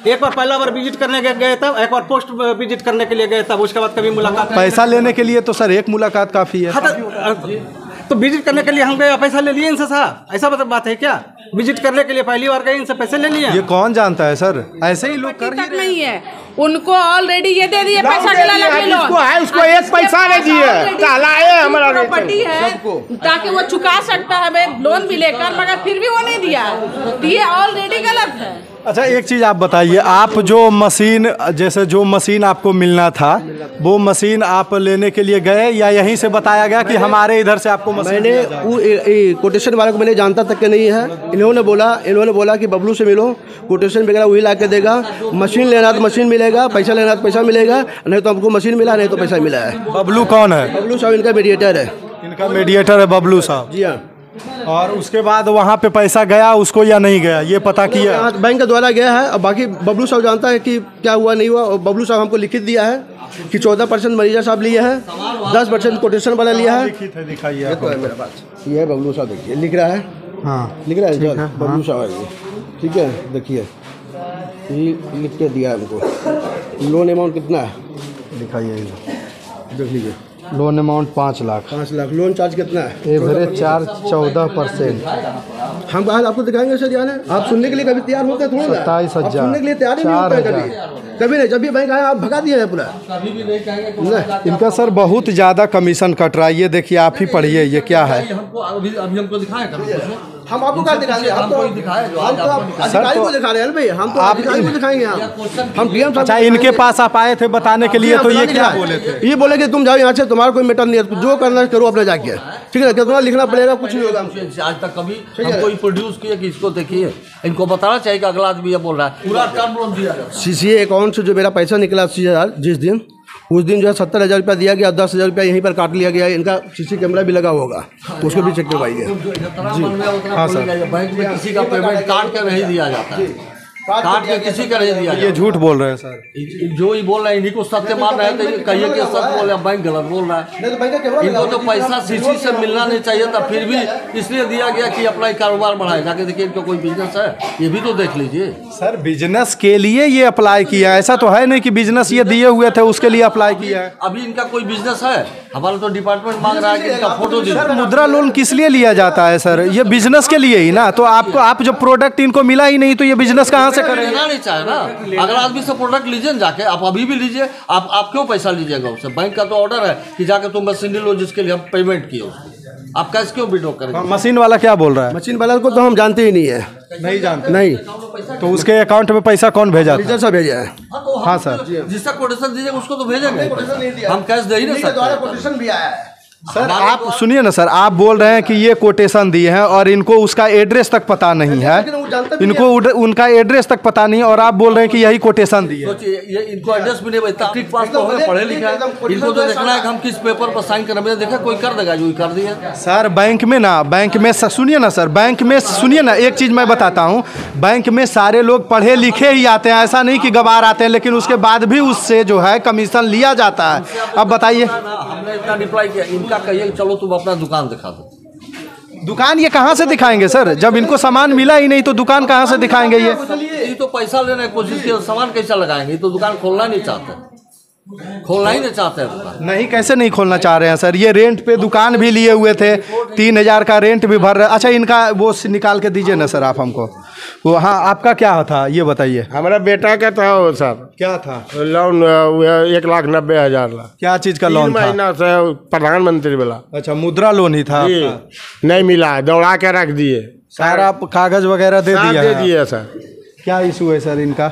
एक बार पहला बार विजिट करने गए तब, एक बार पोस्ट विजिट करने के लिए गए तब, उसके बाद कभी मुलाकात। पैसा लेने के लिए तो सर एक मुलाकात काफ़ी है। तो विजिट करने के लिए हम गए, पैसा ले लिए इनसे साहब, ऐसा बात है क्या? विजिट करने के लिए पहली बार गए, इनसे पैसे ले लिए। ये कौन जानता है सर, ऐसे ही लोग कर तक नहीं है उनको ऑलरेडी ये दे दिए पैसा उसको एक पैसा नहीं दिए, हमारा प्रॉपर्टी है ताकि वो चुका सकता है लोन भी लेकर, मगर फिर भी वो नहीं दिया, ये ऑलरेडी गलत है। अच्छा एक चीज़ आप बताइए, आप जो मशीन, जैसे जो मशीन आपको मिलना था वो मशीन आप लेने के लिए गए या यहीं से बताया गया कि हमारे इधर से आपको मशीन? मैंने वो कोटेशन वाले को मैंने जानता तक के नहीं है, इन्होंने बोला कि बबलू से मिलो, कोटेशन वगैरह वही ला के देगा, मशीन लेना तो मशीन मिलेगा, पैसा लेना तो पैसा मिलेगा, नहीं तो हमको मशीन मिला नहीं तो पैसा मिला है। बबलू कौन है? बबलू साहब इनका मीडिएटर है। इनका मीडिएटर है बबलू साहब? जी हाँ। और उसके बाद वहाँ पे पैसा गया उसको या नहीं गया, ये पता किया? बैंक के द्वारा गया है, और बाकी बबलू साहब जानता है कि क्या हुआ नहीं हुआ। और बबलू साहब हमको लिखित दिया है कि 14% मरीजा साहब लिए हैं, 10% कोटेशन वाला लिया है। दिखाइए, ये तो है मेरे पास, ये है बबलू साहब, देखिए लिख रहा है। हाँ लिख रहा है बबलू साहब है, ठीक है। देखिए ये लिख के दिया है हमको। लोन अमाउंट कितना है दिखाइए, देख लीजिए। Loan amount 5 lakh. 5 lakh. Loan charge कितना है? Average charge 14%। हम आज आपको दिखाएंगे सर, यानी आप सुनने के लिए कभी तैयार होते हैं? थोड़ा 27,000 सुनने के लिए तैयार ही नहीं होते हैं कभी नहीं। जब भी बैंक आया आप भगा दिए हैं पूरा। इनका सर बहुत ज़्यादा कमीशन कट रहा है, ये देखिए आप ही पढ़िए, ये क्या है? अभी हमको दिखाएं, हम आपको क्या दिखा रहे हैं? हम तो अधिकारी को दिखा रहे हैं भाई, हम तो अधिकारी को दिखाएंगे। हम पीएम। अच्छा इनके पास आप आए थे बताने के लिए, तो ये क्या बोले थे? ये बोले कि तुम जाओ यहाँ से, तुम्हारा कोई मैटर नहीं है, जो करना है करो अपने जाके, ठीक है? कितना लिखना पड़ेगा, कुछ नहीं होगा। आज तक कभी हमको प्रोड्यूस किया कि इसको देखिए, इनको बताना चाहिए कि अगला आदमी ये बोल रहा है, पूरा टर्म लोन दिया जाता है। CCA अकाउंट से जो मेरा पैसा निकला 80,000 जिस दिन, उस दिन जो है 70,000 रुपया दिया गया, 10,000 रुपया यहीं पर काट लिया गया। इनका CC कैमरा भी लगा होगा, उसको भी चेक करवाइए। हाँ सर, बैंक में किसी का पेमेंट काट कर नहीं दिया जाता है, काट के किसी का नहीं दिया। ये झूठ बोल रहे हैं सर, जो ही बोल रहे हैं इन्हीं को सत्य मान रहे हैं, तो कहिए कि सत्य बोल रहे हैं, बैंक गलत बोल रहा है। इनको तो पैसा CC से मिलना नहीं चाहिए था, फिर भी इसलिए दिया गया कि अपना कारोबार बढ़ाए। जाके देखिए इनको कोई बिजनेस है, ये भी तो देख लीजिए। सर बिजनेस के लिए ये अप्लाई किया है, ऐसा तो है नहीं कि बिजनेस ये दिए हुए थे उसके लिए अप्लाई किया है। अभी इनका कोई बिजनेस है? हमारा तो डिपार्टमेंट मांग रहा है कि इनका फोटो दीजिए। सर मुद्रा लोन किस लिए लिया जाता है सर? ये बिजनेस के लिए ही ना। तो आपको, आप जो प्रोडक्ट इनको मिला ही नहीं तो ये बिजनेस कहाँ से करेंगे? लेना नहीं चाहे ना, अगर आदमी से प्रोडक्ट लीजिए जाके, आप अभी भी लीजिए। आप क्यों पैसा लीजिएगा उससे? बैंक का तो ऑर्डर है कि जाके तुम मशीन लो जिसके लिए हम पेमेंट किए उसको, आप कैसे क्यों विड्रॉ करेंगे? मशीन वाला क्या बोल रहा है? मशीन वाला को तो हम जानते ही नहीं है। नहीं जानते? नहीं। तो उसके अकाउंट में पैसा कौन भेजा था? सा भेजा है। हाँ सर, जिसका कोटेशन दीजिएगा उसको तो भेजेंगे, हम कैश दे ही नहीं सकते। कोटेशन भी आया है सर। आप सुनिए ना सर, आप बोल रहे हैं कि ये कोटेशन दिए हैं और इनको उसका एड्रेस तक पता नहीं है, इनको उनका एड्रेस तक पता नहीं, और आप बोल रहे हैं कि यही कोटेशन दिए। सोचिए ये इनको एड्रेस भी नहीं, तकनीक पास तो हमें पढ़े लिखे हैं, इनको तो देखना है कि हम किस पेपर पर साइन कर। देखा कोई कर देगा जो कर दिया। सर बैंक में ना, बैंक में सुनिए ना सर, बैंक में सुनिए ना, एक चीज़ मैं बताता हूँ, बैंक में सारे लोग पढ़े लिखे ही आते हैं, ऐसा नहीं कि गवार आते हैं, लेकिन उसके बाद भी उससे जो है कमीशन लिया जाता है। अब बताइए, हमने इतना रिप्लाई किया, इनका कहिए चलो तुम अपना दुकान दिखा दो। दुकान ये कहाँ से दिखाएंगे सर? जब इनको सामान मिला ही नहीं तो दुकान कहाँ से दिखाएंगे? ये तो पैसा लेने की कोशिश की, सामान कैसा लगाएंगे? ये तो दुकान खोलना नहीं चाहते, खोलना ही नहीं चाहते हैं। नहीं, कैसे नहीं खोलना चाह रहे हैं सर? ये रेंट पे दुकान भी लिए हुए थे, 3,000 का रेंट भी भर रहे। अच्छा इनका वो निकाल के दीजिए ना सर आप हमको वो। हाँ आपका क्या था ये बताइए। हमारा बेटा का था वो सर। क्या था? लोन 1,90,000। क्या चीज़ का लोन था? 3 महीना से प्रधानमंत्री वाला। अच्छा मुद्रा लोन ही था? नहीं मिला, दौड़ा के रख दिए। सारा कागज वगैरह दे दिया सर। क्या इशू है सर इनका?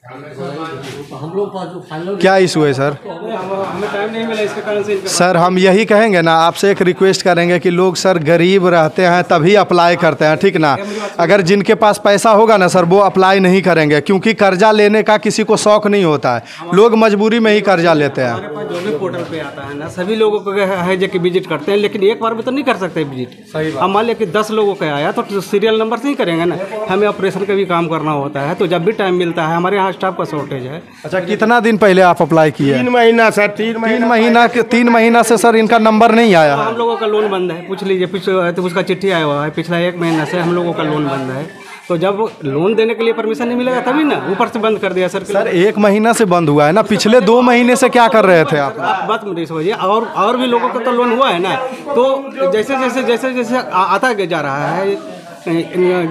हम लोग क्या इशू है सर? हमें टाइम नहीं मिला इसके कारण से। सर हम यही कहेंगे ना, आपसे एक रिक्वेस्ट करेंगे कि लोग सर गरीब रहते हैं तभी अप्लाई करते हैं, ठीक ना? अगर जिनके पास पैसा होगा ना सर वो अप्लाई नहीं करेंगे, क्योंकि कर्जा लेने का किसी को शौक नहीं होता है, लोग मजबूरी में ही कर्जा लेते हैं। हमारे पास जो भी पोर्टल पे आता है ना, सभी लोगों को है जो कि विजिट करते हैं, लेकिन एक बार में तो नहीं कर सकते विजिट। हम मान लिया कि 10 लोगों का आया तो सीरियल नंबर से ही करेंगे ना, हमें ऑपरेशन का भी काम करना होता है, तो जब भी टाइम मिलता है, हमारे यहाँ स्टाफ का शॉर्टेज है। अच्छा कितना दिन पहले आप अप्लाई किए? 3 महीना सर। 3 महीना से सर इनका नंबर नहीं आया। हम लोगों का लोन बंद है, पूछ लीजिए, तो उसका चिट्ठी आया हुआ है। पिछला 1 महीना से हम लोगों का लोन बंद है। तो जब लोन देने के लिए परमिशन नहीं मिलेगा तभी ना ऊपर से बंद कर दिया सर। सर 1 महीना से बंद हुआ है ना, पिछले 2 महीने से क्या कर रहे थे आप? बात नहीं समझिए। और भी लोगों का तो लोन हुआ है ना, तो जैसे आता जा रहा है,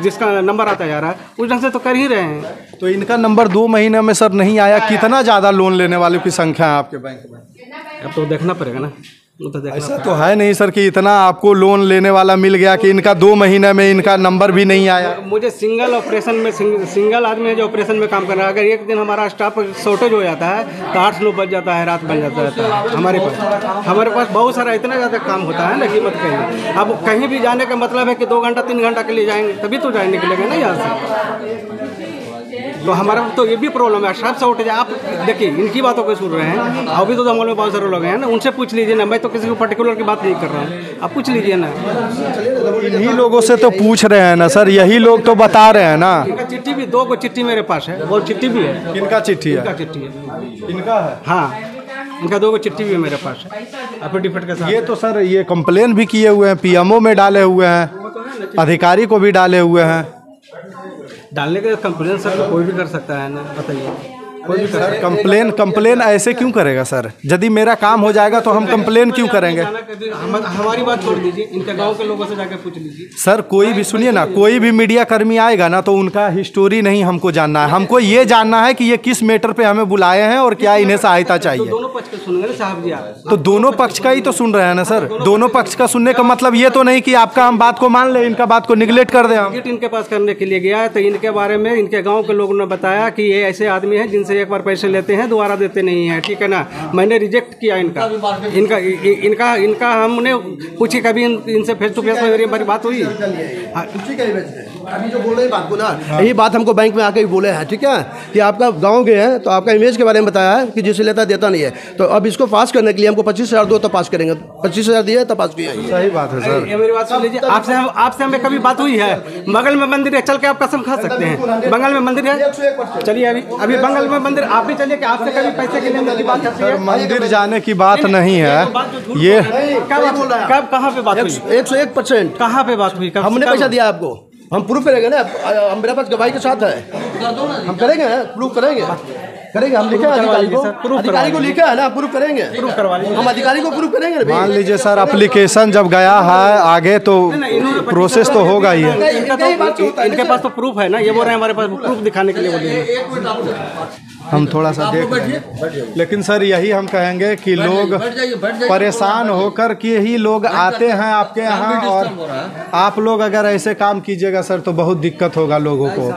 जिसका नंबर आता जा रहा है उस ढंग से तो कर ही रहे हैं। तो इनका नंबर 2 महीने में सर नहीं आया, कितना ज़्यादा लोन लेने वालों की संख्या है आपके बैंक में? अब तो देखना पड़ेगा ना, ऐसा तो है नहीं सर कि इतना आपको लोन लेने वाला मिल गया कि इनका 2 महीने में इनका नंबर भी नहीं आया। मुझे सिंगल ऑपरेशन में सिंगल आदमी है जो ऑपरेशन में काम कर रहा है, अगर एक दिन हमारा स्टाफ शॉर्टेज हो जाता है तो 8-9 बज जाता है, रात बन जाता है हमारे पास बहुत सारा इतना ज़्यादा काम होता है ना कि मत कहिए। अब कहीं भी जाने का मतलब है कि 2 घंटा 3 घंटा के लिए जाएंगे तभी तो जाए निकलेंगे ना यहाँ से। तो हमारा तो ये भी प्रॉब्लम है, स्टाफ शॉर्टेज। आप देखिए इनकी बातों को सुन रहे हैं, अभी तो जंगल में बहुत सारे लोग हैं ना, उनसे पूछ लीजिए ना। मैं तो किसी को पर्टिकुलर की बात नहीं कर रहा हूँ, आप पूछ लीजिए ना। इन्हीं लोगों से तो पूछ रहे हैं ना सर, यही लोग तो बता रहे हैं ना। इनका चिट्ठी भी 2 चिट्ठी मेरे पास है, वो चिट्ठी भी है। इनका चिट्ठी है? इनका चिट्ठी है। इनका है? हाँ, इनका 2 चिट्ठी भी मेरे पास है एफिडेविट के साथ। ये तो सर ये कंप्लेन भी किए हुए हैं, पीएमओ में डाले हुए हैं, अधिकारी को भी डाले हुए हैं। डालने के कंप्लेन सर तो कोई भी कर सकता है ना, बताइए कोई भी सर कंप्लेन ऐसे क्यों करेगा सर? यदि मेरा काम हो जाएगा तो हम कंप्लेन क्यों करेंगे? हमारी बात छोड़ दीजिए, इनके गांव के लोगों से जाके पूछ लीजिए। सर कोई भी सुनिए ना, कोई भी मीडिया कर्मी आएगा ना तो उनका हिस्टोरी नहीं हमको जानना है, हमको ये जानना है कि ये किस मैटर पे हमें बुलाए हैं और क्या इन्हें सहायता चाहिए। दोनों पक्ष का सुनेंगे ना साहब जी आप। तो दोनों पक्ष का ही तो सुन रहे हैं ना सर। दोनों पक्ष का सुनने का मतलब ये तो नहीं कि आपका हम बात को मान ले, इनका बात को निगलेक्ट कर दें हम। इनके पास करने के लिए गया तो इनके बारे में इनके गाँव के लोगों ने बताया कि ये ऐसे आदमी हैं जिनसे एक बार पैसे लेते हैं दोबारा देते नहीं है, ठीक है ना। मैंने रिजेक्ट किया इनका हमने पूछी, कभी इनसे फेस टू फेस मेरी बात हुई। अभी जो बोल रहे बात को ना, यही बात हमको बैंक में आके ही बोले हैं, ठीक है, कि आपका गांव गए हैं तो आपका इमेज के बारे में बताया है कि जिसे लेता देता नहीं है। तो अब इसको पास करने के लिए हमको 25,000 दो तो पास करेंगे, 25,000 दिए तो पास किया। सही बात है सर। ये मेरी बात सुन लीजिए, आपसे हमें कभी बात हुई है? बगल में मंदिर है, चल के आप कसम खा सकते हैं बगल में मंदिर है। चलिए अभी बगल में मंदिर, आप भी चलिए कि आपसे कभी पैसे के लेने की बात करते हैं? मंदिर जाने की बात नहीं है ये। कब कहाँ पे बात हुई? 101%। कहाँ पे बात हुई? हमने पैसा दिया आपको, हम प्रूफ करेंगे ना, हम मेरे पास गवाही के साथ है, हम करेंगे ना, प्रूफ करेंगे हम लिखे अधिकारी को लिखा है ना, प्रूफ करेंगे, प्रूफ करवा लीजिए, हम अधिकारी को प्रूफ करेंगे। मान लीजिए सर एप्लीकेशन जब गया है आगे तो प्रोसेस तो होगा ही है। इनके पास तो प्रूफ है ना, ये बोल रहे हैं हमारे पास प्रूफ दिखाने के लिए बोले। हम थोड़ा सा देख रहे हैं, लेकिन सर यही हम कहेंगे कि लोग परेशान होकर के ही लोग आते हैं आपके यहाँ, और आप लोग अगर ऐसे काम कीजिएगा सर तो बहुत दिक्कत होगा लोगों को।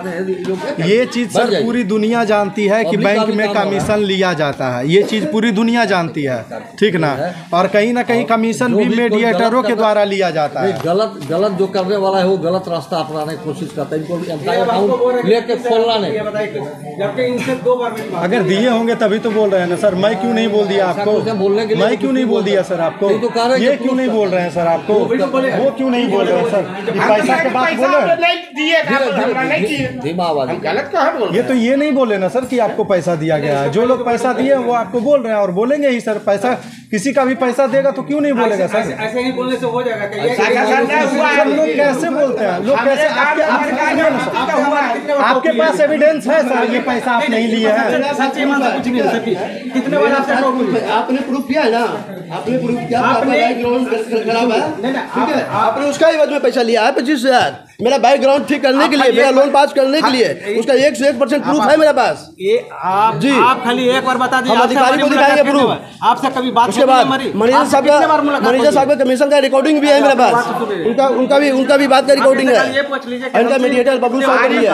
ये चीज़ सर पूरी दुनिया जानती है कि बैंक में कमीशन लिया जाता है, ये चीज़ पूरी दुनिया जानती है, ठीक ना। और कहीं ना कहीं कमीशन भी मीडिएटरों के द्वारा लिया जाता है। गलत जो करने वाला है वो गलत रास्ता अपनाने की कोशिश करता है, इनको लेके खोलना नहीं। अगर दिए होंगे तभी तो बोल रहे हैं ना सर। मैं क्यों नहीं बोल दिया आपको? बोलने के लिए मैं क्यों नहीं बोल दिया सर आपको? ये क्यों नहीं बोल रहे हैं सर आपको? वो क्यों नहीं बोल रहे हैं सर? पैसा के बात बोले, ये तो ये नहीं बोले ना सर कि आपको पैसा दिया गया है। जो लोग पैसा दिए वो आपको बोल रहे हैं और बोलेंगे ही सर। पैसा किसी का भी पैसा देगा तो क्यों नहीं बोलेगा सर? ऐसे ही बोलने से हो जाएगा। लोग कैसे बोलते हैं? लोग कैसे? आपके पास एविडेंस है सर ये पैसा आप नहीं लिए हैं? कितने बार आपने प्रूफ किया है ना, आपने प्रूफ किया, खराब है, ठीक है, आपने उसका ही में पैसा लिया है 25,000 मेरा बैकग्राउंड ठीक करने के लिए, मेरा लोन पास करने के लिए, उसका 101% प्रूफ है मेरे पास। ये आप जी आप खाली एक बार बता दीजिए, हम अधिकारी को दिखाएंगे प्रूफ। आपसे कभी बात उसके बाद मैनेजर साहब का कमीशन का रिकॉर्डिंग भी है मेरे पास, उनका भी बात का रिकॉर्डिंग है। इनका मीडिएटर बबलू साहब का भी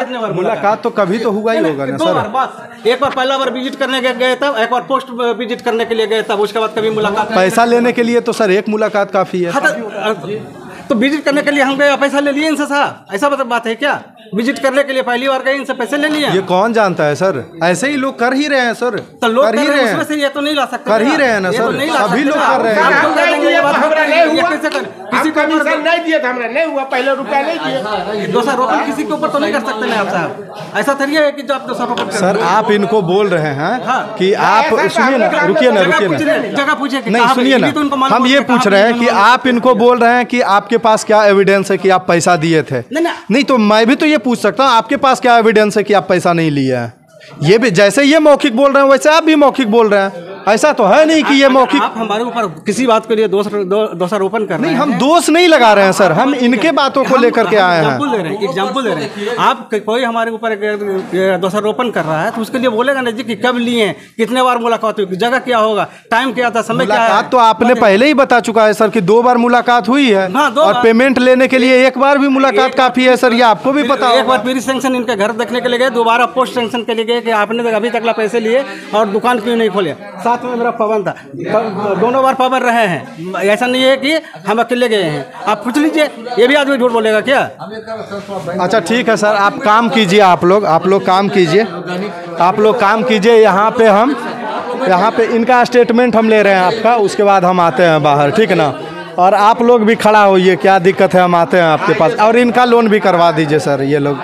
है। मुलाकात तो कभी तो हुआ ही होगा ना सर। एक बार पहला बार विजिट करने गए तब, एक बार पोस्ट विजिट करने के लिए गए तब, उसके बाद कभी मुलाकात। पैसा लेने के लिए तो सर एक मुलाकात काफी है। तो विजिट करने के लिए हम गए, पैसा ले लिए इनसे साहब, ऐसा बात है क्या? विजिट करने के लिए पहली बार गए, इनसे पैसे ले लिए। ये कौन जानता है सर, ऐसे ही लोग कर ही रहे हैं सर, तो लोग कर ही रहे हैं, उसमें से ये तो नहीं ला सकते, कर ही रहे हैं ना सर, सभी लोग कर रहे हैं। किसी को कमीशन नहीं दिया था हमने, नहीं हुआ, पहले रुपया नहीं दिए। दोषारोपण किसी के ऊपर तो नहीं कर सकते ना आप साहब, ऐसा थोड़ी है कि जो आप दोषारोपण सर आप इनको बोल रहे हैं कि आप सुनिए ना, रुकिए ना, रुकिए ना, जगह पूछे नहीं सुनिए ना, हम ये पूछ रहे हैं कि आप इनको बोल रहे हैं कि आपके पास क्या एविडेंस है कि आप पैसा दिए थे। नहीं तो मैं भी तो ये पूछ सकता हूँ आपके पास क्या एविडेंस है कि आप पैसा नहीं लिए हैं। ये भी जैसे ये मौखिक बोल रहे हैं वैसे आप भी मौखिक बोल रहे हैं, ऐसा तो है नहीं कि ये मौखिक। आप हमारे ऊपर किसी बात के लिए दोषारोपण कर रहे हैं। नहीं, हम दोष नहीं लगा रहे हैं सर, हम इनके बातों को लेकर के आए हैं। एग्जाम्पल दे रहे हैं। आप कोई हमारे ऊपर दोषारोपण कर रहा है तो उसके लिए बोलेगा ना जी कि कब लिए, कितने बार मुलाकात हुई, जगह क्या होगा, टाइम क्या था, समय क्या है। तो आपने पहले ही बता चुका है सर कि 2 बार मुलाकात हुई है, और पेमेंट लेने के लिए 1 बार भी मुलाकात काफी है सर, ये आपको भी पता है। एक बार प्री सैंक्शन इनके घर देखने के लिए गए, दोबारा पोस्ट सैंक्शन के लिए गए कि आपने अभी तक पैसे लिए और दुकान क्यों नहीं खोले। साथ में मेरा पवन था, दोनों बार पवन रहे हैं, ऐसा नहीं है कि हम अकेले गए हैं। आप पूछ लीजिए, ये भी आदमी झूठ बोलेगा क्या। अच्छा ठीक है सर, आप काम कीजिए, आप लोग काम कीजिए, आप लोग काम कीजिए। यहाँ पे इनका स्टेटमेंट हम ले रहे हैं आपका, उसके बाद हम आते हैं बाहर, ठीक है ना। और आप लोग भी खड़ा होइए, क्या दिक्कत है, हम आते हैं आपके पास, और इनका लोन भी करवा दीजिए सर, ये लोग